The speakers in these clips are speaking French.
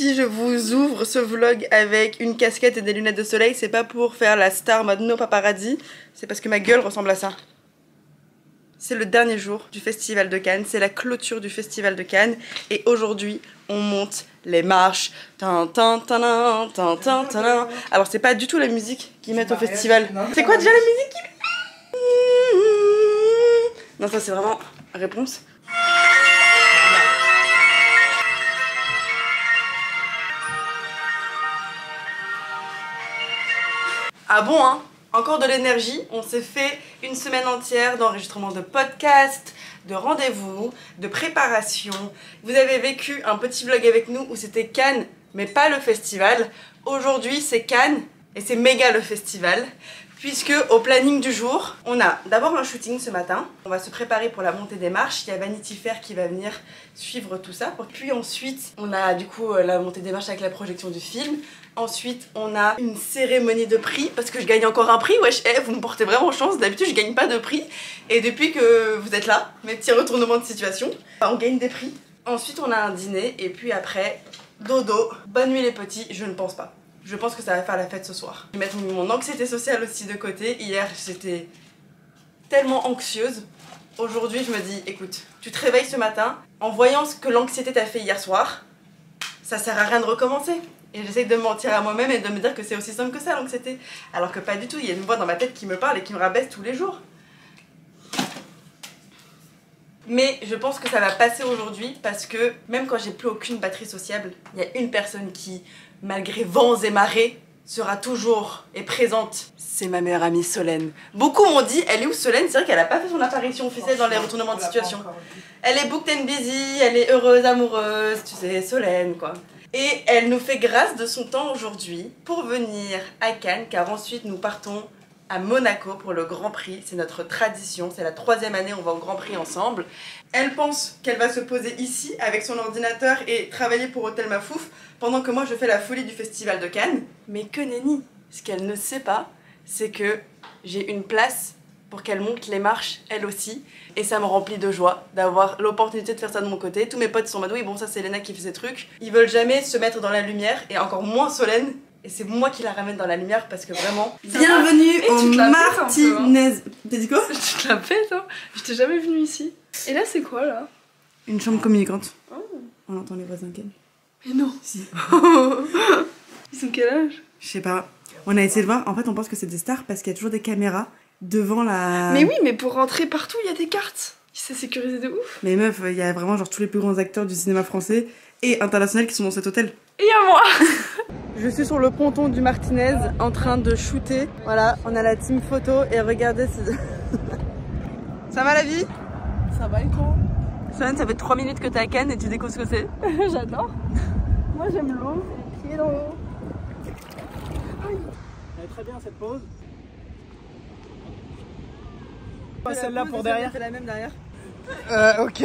Si je vous ouvre ce vlog avec une casquette et des lunettes de soleil, c'est pas pour faire la star mode no paparazzi, c'est parce que ma gueule ressemble à ça. C'est le dernier jour du Festival de Cannes, c'est la clôture du Festival de Cannes et aujourd'hui on monte les marches. Alors c'est pas du tout la musique qu'ils mettent au festival. C'est quoi déjà la musique qu'ils mettent? Non, ça c'est vraiment réponse. Ah bon hein? Encore de l'énergie, on s'est fait une semaine entière d'enregistrement de podcasts, de rendez-vous, de préparation. Vous avez vécu un petit vlog avec nous où c'était Cannes, mais pas le festival. Aujourd'hui c'est Cannes et c'est méga le festival. Puisque au planning du jour, on a d'abord un shooting ce matin. On va se préparer pour la montée des marches. Il y a Vanity Fair qui va venir suivre tout ça. Puis ensuite, on a du coup la montée des marches avec la projection du film. Ensuite, on a une cérémonie de prix parce que je gagne encore un prix. Wesh, vous me portez vraiment chance. D'habitude, je gagne pas de prix. Et depuis que vous êtes là, mes petits retournements de situation, on gagne des prix. Ensuite, on a un dîner. Et puis après, dodo. Bonne nuit les petits, je ne pense pas. Je pense que ça va faire la fête ce soir. Je vais mettre mon anxiété sociale aussi de côté. Hier, j'étais tellement anxieuse. Aujourd'hui, je me dis, écoute, tu te réveilles ce matin, en voyant ce que l'anxiété t'a fait hier soir, ça sert à rien de recommencer. Et j'essaie de me mentir à moi-même et de me dire que c'est aussi simple que ça l'anxiété. Alors que pas du tout, il y a une voix dans ma tête qui me parle et qui me rabaisse tous les jours. Mais je pense que ça va passer aujourd'hui parce que même quand j'ai plus aucune batterie sociable, il y a une personne qui, malgré vents et marées, sera toujours et présente. C'est ma meilleure amie Solène. Beaucoup m'ont dit, elle est où Solène? C'est vrai qu'elle a pas fait son apparition officielle dans les retournements de situation. Elle est booked and busy, elle est heureuse, amoureuse, tu sais, Solène quoi. Et elle nous fait grâce de son temps aujourd'hui pour venir à Cannes car ensuite nous partons à Monaco pour le Grand Prix. C'est notre tradition, c'est la 3e année on va au Grand Prix ensemble. Elle pense qu'elle va se poser ici avec son ordinateur et travailler pour Hôtel Mafouf pendant que moi je fais la folie du Festival de Cannes. Mais que nenni, ce qu'elle ne sait pas, c'est que j'ai une place pour qu'elle monte les marches elle aussi. Et ça me remplit de joie d'avoir l'opportunité de faire ça de mon côté. Tous mes potes sont en mode oui bon ça c'est Léna qui fait ces trucs. Ils veulent jamais se mettre dans la lumière et encore moins Solène. Et c'est moi qui la ramène dans la lumière parce que vraiment... Bienvenue au Martinez... T'as dit quoi? Tu te la pètes hein. Je t'ai jamais venue ici. Et là c'est quoi là? Une chambre communicante. Oh. On entend les voisins Ken. Mais non. Si. Ils ont quel âge? Je sais pas. On a essayé de voir, en fait on pense que c'est des stars parce qu'il y a toujours des caméras devant la... Mais oui mais pour rentrer partout il y a des cartes. C'est sécurisé de ouf. Mais meuf, il y a vraiment genre tous les plus grands acteurs du cinéma français et international qui sont dans cet hôtel. Et à moi. Je suis sur le ponton du Martinez en train de shooter. Voilà, on a la team photo et regardez ça va la vie? Ça va et quoi? Solène, ça fait 3 minutes que t'es à Cannes et tu découvres ce que c'est. J'adore. Moi j'aime l'eau, c'est les pieds dans l'eau. Elle est très bien cette pause. Pas celle-là pour derrière. Fait la même derrière. Ok.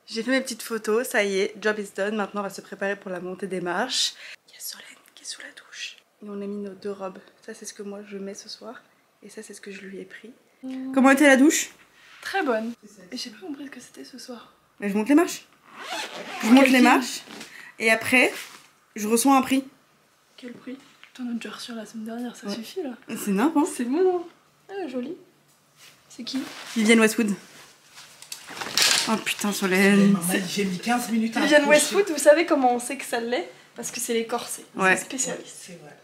J'ai fait mes petites photos, ça y est, job is done. Maintenant on va se préparer pour la montée des marches. Il y a Solène qui est sous la douche. Et on a mis nos 2 robes. Ça c'est ce que moi je mets ce soir. Et ça c'est ce que je lui ai pris. Comment était la douche? Très bonne. Et j'ai pas compris ce que c'était ce soir. Je monte les marches. Je monte les marches. Et après, je reçois un prix. Quel prix? T'en as déjà reçu la semaine dernière, ça suffit là. C'est n'importe. C'est bon. Ah joli. C'est qui? Vivienne Westwood. Oh putain Solène. J'ai mis 15 minutes à Vivienne Westwood, vous savez comment on sait que ça l'est? Parce que c'est les corsets. Ouais. C'est spécialiste. C'est vrai.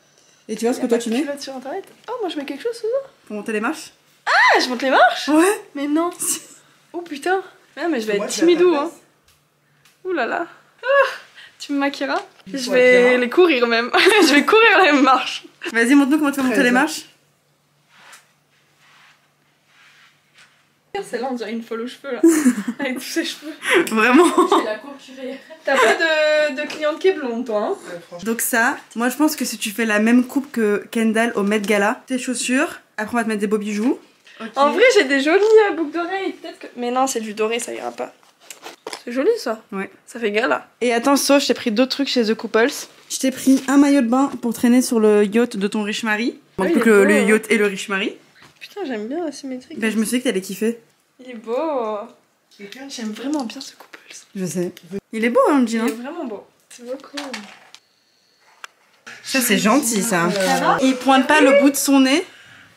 Et tu vois ce que toi tu mets Sur internet. Oh moi je mets quelque chose ce soir. pour monter les marches? Ah je monte les marches? Ouais. Mais non. Oh putain. Ah mais je vais Moi, être je vais à ta timidou hein. place. Ouh là là. Ah, tu me maquilleras? Je vais les courir même. Je vais courir les marches. Vas-y, montre-nous comment tu vas monter les 13 ans. marches. Celle-là on dirait une folle aux cheveux là. Avec tous ses cheveux. Vraiment. T'as pas de cliente qui est blonde toi hein? Donc ça, moi je pense que si tu fais la même coupe que Kendall au Met Gala, tes chaussures, après on va te mettre des beaux bijoux. Okay. En vrai j'ai des jolies boucles d'oreilles. Peut-être que... Mais non c'est du doré ça ira pas. C'est joli ça. Ouais. Ça fait gala. Et attends, je t'ai pris d'autres trucs chez The Couples. Je t'ai pris un maillot de bain pour traîner sur le yacht de ton riche mari. Ah, Donc que le yacht et le riche mari. Putain j'aime bien la symétrie. Ben je me suis dit que t'allais kiffer. Il est beau. J'aime vraiment bien ce Couples. Je sais. Il est beau hein le jean. Il est vraiment beau. C'est beaucoup. Ça c'est gentil ça. Il pointe pas le bout de son nez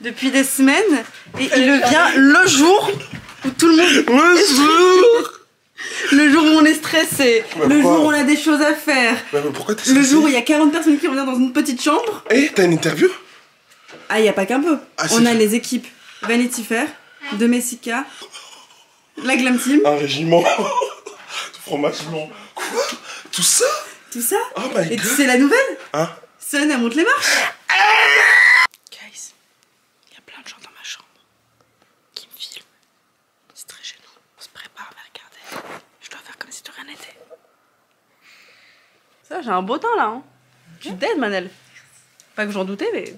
depuis des semaines et il le vient le jour où tout le monde... Le jour où on est stressé, le jour où on a des choses à faire, mais pourquoi t'es stressé? Le jour où il y a 40 personnes qui reviennent dans une petite chambre. Eh, t'as une interview? Ah, il n'y a pas qu'un peu. Ah, on a les équipes Vanity Fair, de Messica, la Glam Team. Un régiment de fromage blanc. Quoi? Tout ça? Tout ça. Oh my Et god. tu sais la nouvelle? Hein? Sun, elle monte les marches. Guys, il y a plein de gens dans ma chambre qui me filment. C'est très gênant. On se prépare à me regarder. Je dois faire comme si de rien n'était. Ça, j'ai un beau teint là. Hein. Tu dead, Manel. Pas que j'en doutais, mais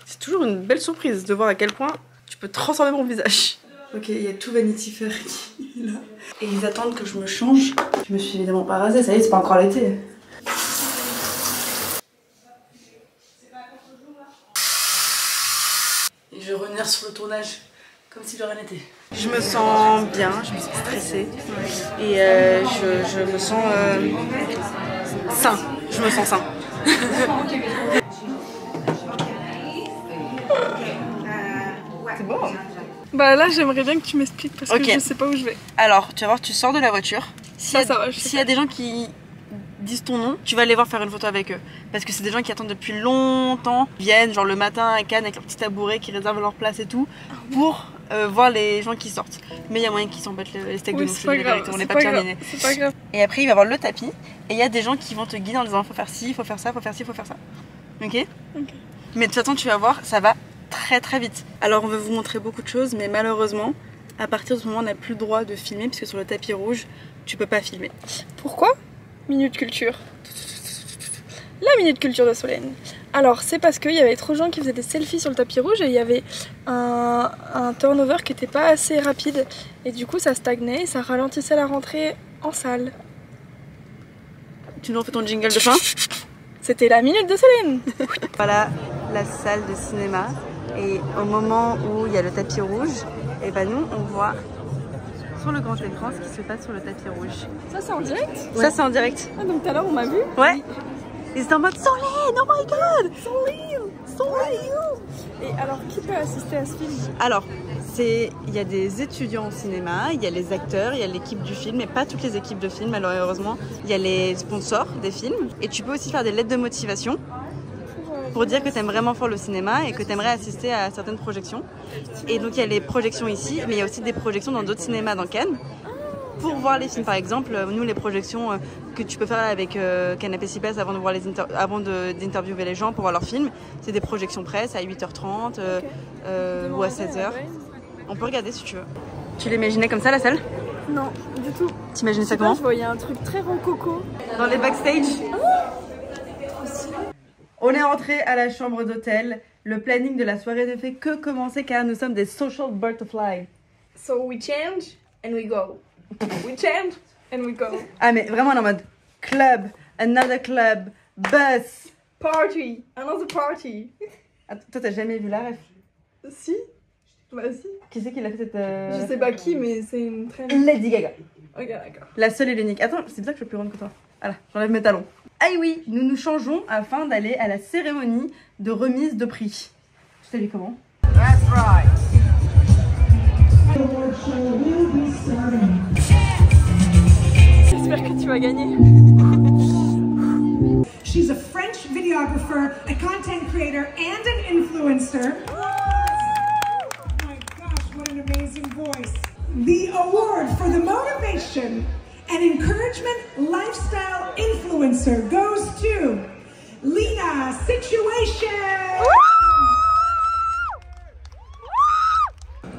c'est toujours une belle surprise de voir à quel point tu peux transformer mon visage. Ok, il y a tout Vanity Fair qui est là. Et ils attendent que je me change. Je me suis évidemment pas rasée, ça y est, c'est pas encore l'été. Et je vais revenir sur le tournage comme si de rien n'était. Je me sens bien, je me sens stressée. Et je me sens sain. Je me sens sain. C'est bon. Bah là, j'aimerais bien que tu m'expliques parce que Ok. je sais pas où je vais. Alors, tu vas voir, tu sors de la voiture. Ça va, je sais S'il y a des gens qui disent ton nom, tu vas les voir faire une photo avec eux. Parce que c'est des gens qui attendent depuis longtemps, ils viennent genre le matin à Cannes avec leur petit tabouret, qui réservent leur place et tout, pour voir les gens qui sortent. Mais il y a moyen qu'ils s'en battent les steaks de Oui, nous, c'est je pas te dis la grave, vérité, on n'est c'est pas pas bien grave, nénés. c'est pas grave. Et après, il va y avoir le tapis, et il y a des gens qui vont te guider en disant faut faire ci, faut faire ça, faut faire ci, faut faire ça. Ok? Mais de toute façon, tu vas voir, ça va très très vite. Alors, on veut vous montrer beaucoup de choses, mais malheureusement, à partir de ce moment, on n'a plus le droit de filmer, puisque sur le tapis rouge, tu peux pas filmer. Pourquoi? Minute culture. La minute culture de Solène. Alors, c'est parce qu'il y avait trop de gens qui faisaient des selfies sur le tapis rouge et il y avait un turnover qui était pas assez rapide. Et du coup, ça stagnait et ça ralentissait la rentrée en salle. Tu nous refais ton jingle de fin? C'était la minute de Solène. Voilà la salle de cinéma. Et au moment où il y a le tapis rouge, et ben nous, on voit sur le grand écran ce qui se passe sur le tapis rouge. Ça, c'est en direct? Ça, c'est en direct. Ah, donc tout à l'heure, on m'a vu? Ouais. Ils étaient en mode Solène, oh my god! Solène. Et alors, qui peut assister à ce film? Alors, il y a des étudiants au cinéma, il y a les acteurs, il y a l'équipe du film, mais pas toutes les équipes de film malheureusement. Il y a les sponsors des films. Et tu peux aussi faire des lettres de motivation pour dire que tu aimes vraiment fort le cinéma et que tu aimerais assister à certaines projections. Et donc il y a les projections ici, mais il y a aussi des projections dans d'autres cinémas dans Cannes. Pour voir les films par exemple, nous les projections que tu peux faire avec Canapé Cipasse avant de voir d'interviewer les gens pour voir leurs films, c'est des projections presse à 8h30 ou à 16h. On peut regarder si tu veux. Tu l'imaginais comme ça la salle? Non, du tout. T'imaginais ça comment? Je voyais un truc très rococo. Dans les backstage. On est rentré à la chambre d'hôtel. Le planning de la soirée ne fait que commencer car nous sommes des social butterflies. So we change and we go. We change and we go. Ah mais vraiment en mode club, another club, bus. Party, another party. Attends, toi t'as jamais vu la ref? Si? Bah si. Qui c'est qui l'a fait cette... Je sais pas qui, mais c'est une très... Lady Gaga. Ok, d'accord. La seule et l'unique. Attends, c'est bizarre que je suis plus grande que toi. Voilà, j'enlève mes talons. Ah oui, nous nous changeons afin d'aller à la cérémonie de remise de prix. Je t'ai dit comment? That's right. J'espère que tu vas gagner. She's a French videographer, a content creator, and an influencer. Oh my gosh, what an amazing voice. The award for the motivation and encouragement lifestyle influencer goes to Lena Situation.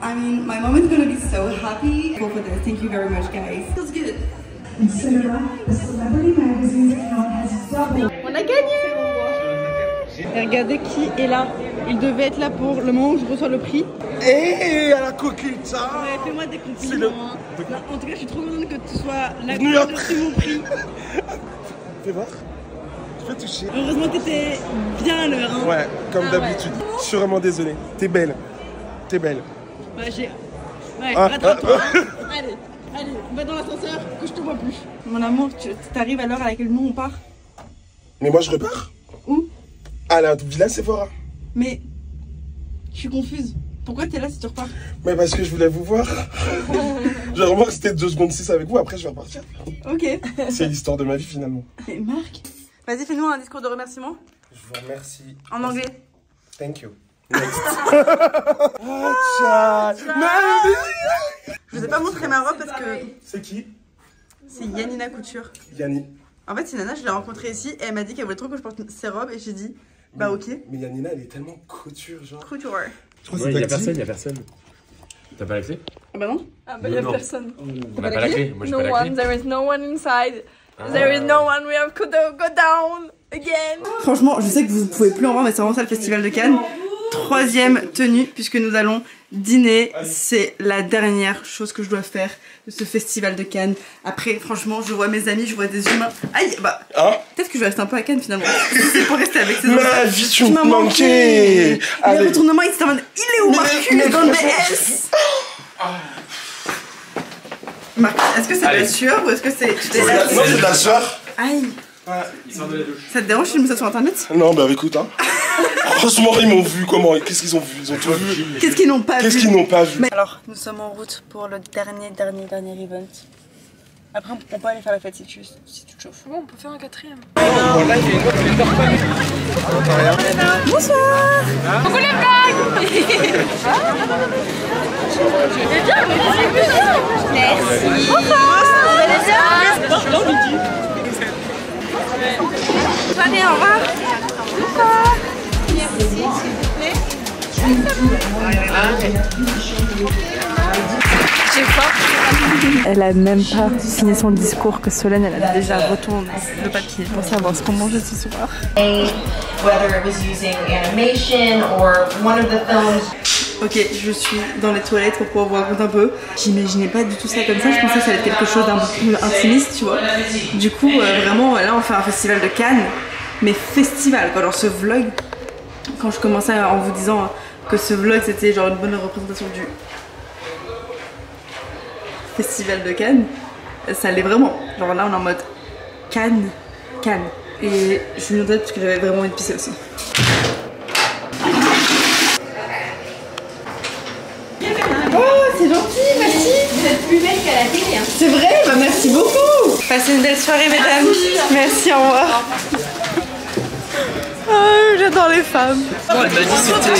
I mean, my mom is gonna be so happy for this. Thank you very much, guys. Feels good. And Cinema, the celebrity magazine's account has doubled. On a gagné! Et regardez qui est là. Il devait être là pour le moment où je reçois le prix. Eh, à la coquille, ça! Ouais, fais-moi des C'est le... compliments. Non, en tout cas, je suis trop contente que tu sois là New pour York. reçu mon prix. Fais voir. Je peux toucher. Heureusement que t'étais bien à l'heure. Hein. Ouais, comme Ah d'habitude. Je suis vraiment désolé. T'es belle. T'es belle. Ouais, j'ai... Ouais, Ah, rattrape-toi. Allez, allez. va dans l'ascenseur, que je te vois plus. Mon amour, tu t'arrives à l'heure à laquelle nous on part? Mais moi je repars. Où? À la Villa Sephora. Mais je suis confuse. Pourquoi t'es là si tu repars? Mais parce que je voulais vous voir. J'ai remarqué que c'était 2 secondes 6 avec vous, après je vais repartir. Ok. C'est l'histoire de ma vie finalement. Et Marc, vas-y, fais-nous un discours de remerciement. Je vous remercie. En anglais. Thank you. Next. Je vous ai pas montré ma robe parce que C'est qui? c'est Yanina Couture. Yanni. En fait, c'est Nana, je l'ai rencontrée ici et elle m'a dit qu'elle voulait trop que je porte ses robes et j'ai dit bah ok. Mais Yanina elle est tellement couture genre. Couture. Je crois Ouais, y'a personne. T'as pas la clé? Ah bah non. Ah bah y'a Non. personne. On a pas la clé. Moi j'ai No pas la one, clé. there is no one inside. There is no one, we have to go down again. Franchement, je sais que vous pouvez plus en voir, mais c'est vraiment ça le festival de Cannes. 3e tenue, puisque nous allons dîner. C'est la dernière chose que je dois faire de ce festival de Cannes. Après, franchement, je vois mes amis, je vois des humains. Aïe, bah, Hein? peut-être que je vais rester un peu à Cannes finalement. C'est pour rester avec ces Ma autres. vie, tu Tu m'as me manquais. Le Allez. retournement, il était en mode il est où Marcus dans le BS? Marcus, est-ce que c'est de la Allez. sueur ou est-ce que c'est. Non, c'est de la sueur. Aïe, Il sort de la douche. ça te dérange si je mets ça sur internet? Non, bah écoute, hein. Franchement, ils m'ont vu comment? Qu'est-ce qu'ils ont vu? Ils ont tout vu. Qu'est-ce qu'ils n'ont pas vu? Qu'est-ce qu'ils n'ont pas vu? Alors, nous sommes en route pour le dernier event. Après, on peut aller faire la fête si tu te chauffes. Bon, on peut faire un 4ème. Bonsoir. Coucou les blagues. Merci. Bonsoir. Vous allez bien? Allez, au revoir. Elle a même pas signé son discours que Solène, elle a déjà retourné le papier pour savoir ce qu'on mangeait ce soir. Whether it was using animation or one of the films. Ok, je suis dans les toilettes pour pouvoir vous raconter un peu. J'imaginais pas du tout ça comme ça, je pensais que ça allait être quelque chose d'un peu plus intimiste, tu vois. Du coup, vraiment, là on fait un festival de Cannes, mais festival quoi. Alors ce vlog, quand je commençais en vous disant que ce vlog c'était genre une bonne représentation du festival de Cannes, ça l'est vraiment. Genre là on est en mode Cannes. Et je suis venue en tête parce que j'avais vraiment envie de pisser aussi. Oh, c'est gentil, merci. Vous êtes plus belle qu'à la télé. Hein. C'est vrai, bah merci beaucoup. Passez une belle soirée, mesdames. Merci, au revoir. Oh, j'adore les femmes. Elle m'a dit c'était.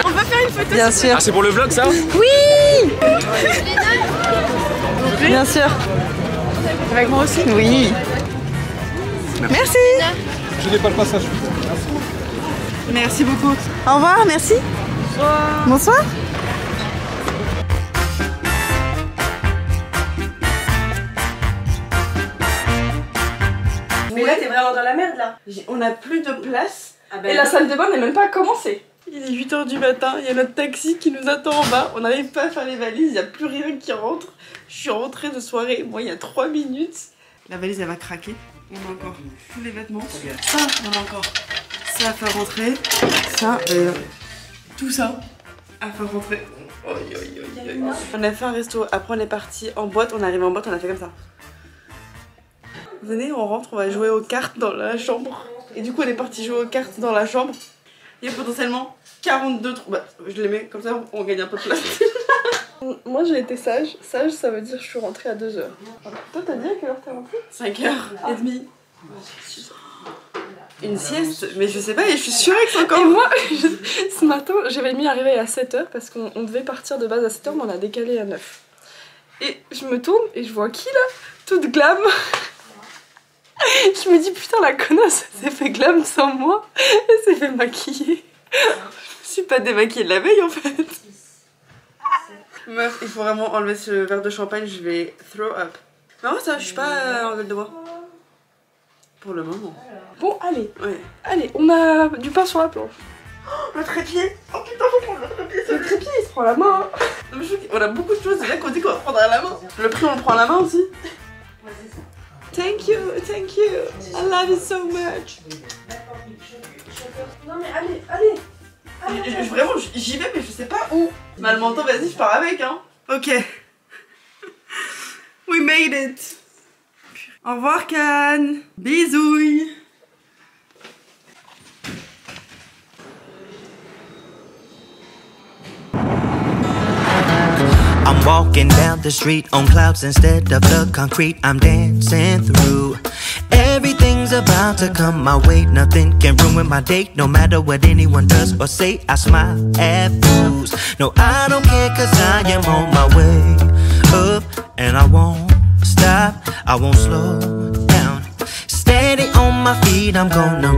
On va faire une photo. Bien sûr. Ah, c'est pour le vlog ça? Oui. Bien sûr. Avec moi aussi. Oui. Merci. Je n'ai pas le passage. Merci beaucoup. Au revoir, merci. Bonsoir. Mais là, t'es vraiment dans la merde là. On n'a plus de place. Et la salle de bain n'est même pas commencée. Il est 8h du matin, il y a notre taxi qui nous attend en bas. On n'arrive pas à faire les valises, il n'y a plus rien qui rentre. Je suis rentrée de soirée, moi il y a 3 minutes. La valise elle va craquer. On a encore tous les vêtements. Ça, on a encore ça à faire rentrer. Ça, tout ça à faire rentrer. On a fait un resto, après on est parti en boîte, on est arrivé en boîte, on a fait comme ça. Venez, on rentre, on va jouer aux cartes dans la chambre. Et du coup on est parti jouer aux cartes dans la chambre. Il y a potentiellement 42 trous. Bah, je les mets comme ça, on gagne un peu de place. Moi j'ai été sage. Sage ça veut dire que je suis rentrée à 2h. Toi t'as dit à quelle heure t'es rentrée? 5h30. Une sieste, mais je sais pas, et je suis sûre que c'est encore. Et moi, ce matin, j'avais mis un réveil à 7h parce qu'on devait partir de base à 7h, mais on a décalé à 9. Et je me tourne et je vois qui là? Toute glam. Je me dis putain, la connasse, elle s'est fait glam sans moi. Elle s'est fait maquiller. Je me suis pas démaquillée de la veille en fait. Meuf, il faut vraiment enlever ce verre de champagne, je vais throw up. Non, ça, je suis pas en gueule de bois. Pour le moment. Bon, allez, Ouais. allez, on a du pain sur la planche. Le trépied. Oh putain, faut prendre le trépied. Le trépied, il se prend la main. Hein. Non, mais je trouve qu'on a beaucoup de choses déjà qu'on dit qu'on va prendre à la main. Le prix, on le prend à la main aussi. Thank you, thank you. I love you so much. Non mais allez. Vraiment, j'y vais, mais je sais pas où. Mal menton, vas-y, je pars avec, hein. Ok. We made it. Au revoir Can. Bisouilles. I'm walking down the street on clouds instead of the concrete I'm dancing through. Everything's about to come my way, nothing can ruin my day. No matter what anyone does or say, I smile at fools. No, I don't care cause I am on my way up. And I won't stop, I won't slow down. Steady on my feet, I'm gonna